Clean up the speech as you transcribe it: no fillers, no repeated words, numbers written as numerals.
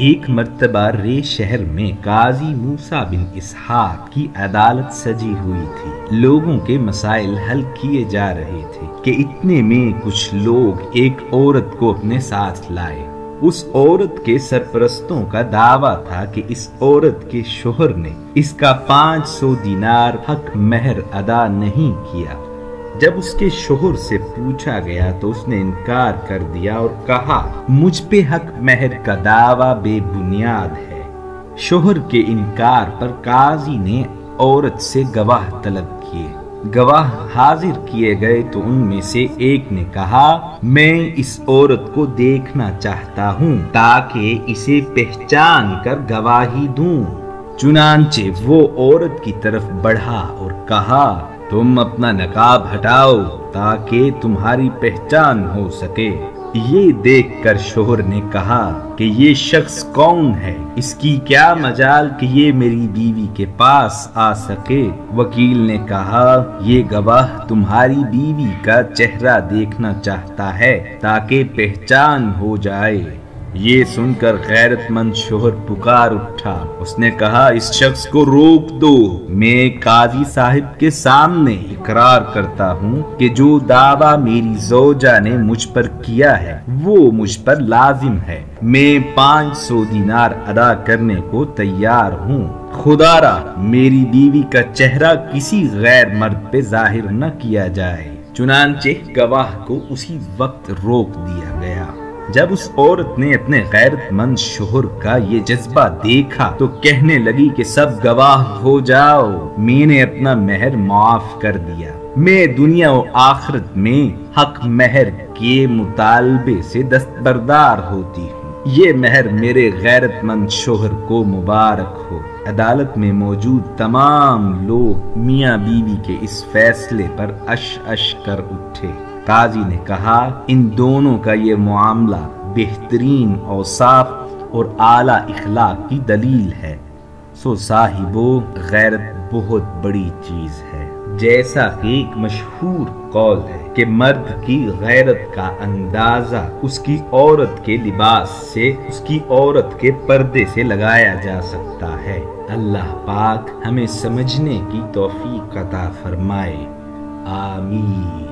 ایک مرتبہ رے شہر میں قاضی موسیٰ بن اسحاق کی عدالت سجی ہوئی تھی۔ لوگوں کے مسائل حل کیے جا رہے تھے کہ اتنے میں کچھ لوگ ایک عورت کو اپنے ساتھ لائے۔ اس عورت کے سرپرستوں کا دعویٰ تھا کہ اس عورت کے شوہر نے اس کا 500 دینار حق مہر ادا نہیں کیا۔ جب اس کے شوہر سے پوچھا گیا تو اس نے انکار کر دیا اور کہا مجھ پہ حق مہر کا دعویٰ بے بنیاد ہے۔ شوہر کے انکار پر قاضی نے عورت سے گواہ طلب کیے۔ گواہ حاضر کیے گئے تو ان میں سے ایک نے کہا میں اس عورت کو دیکھنا چاہتا ہوں تاکہ اسے پہچان کر گواہی دوں۔ چنانچہ وہ عورت کی طرف بڑھا اور کہا تم اپنا نقاب ہٹاؤ تاکہ تمہاری پہچان ہو سکے۔ یہ دیکھ کر شوہر نے کہا کہ یہ شخص کون ہے، اس کی کیا مجال کہ یہ میری بیوی کے پاس آ سکے۔ وکیل نے کہا یہ گواہ تمہاری بیوی کا چہرہ دیکھنا چاہتا ہے تاکہ پہچان ہو جائے۔ یہ سن کر غیرت مند شوہر پکار اٹھا، اس نے کہا اس شخص کو روک دو، میں قاضی صاحب کے سامنے اقرار کرتا ہوں کہ جو دعویٰ میری زوجہ نے مجھ پر کیا ہے وہ مجھ پر لازم ہے۔ میں 500 دینار ادا کرنے کو تیار ہوں۔ خدا را میری بیوی کا چہرہ کسی غیر مرد پہ ظاہر نہ کیا جائے۔ چنانچہ گواہ کو اسی وقت روک دیا گیا۔ جب اس عورت نے اپنے غیرت مند شوہر کا یہ جذبہ دیکھا تو کہنے لگی کہ سب گواہ ہو جاؤ، میں نے اپنا مہر معاف کر دیا۔ میں دنیا و آخرت میں حق مہر کے مطالبے سے دستبردار ہوتی ہوں۔ یہ مہر میرے غیرت مند شوہر کو مبارک ہو۔ عدالت میں موجود تمام لوگ میاں بیوی کے اس فیصلے پر اش اش کر اٹھے۔ قاضی نے کہا ان دونوں کا یہ معاملہ بہترین اوصاف اور اعلیٰ اخلاق کی دلیل ہے۔ سو صاحبو غیرت بہت بڑی چیز ہے۔ جیسا کہ ایک مشہور قول ہے کہ مرد کی غیرت کا اندازہ اس کی عورت کے لباس سے، اس کی عورت کے پردے سے لگایا جا سکتا ہے۔ اللہ پاک ہمیں سمجھنے کی توفیق عطا فرمائے۔ آمین۔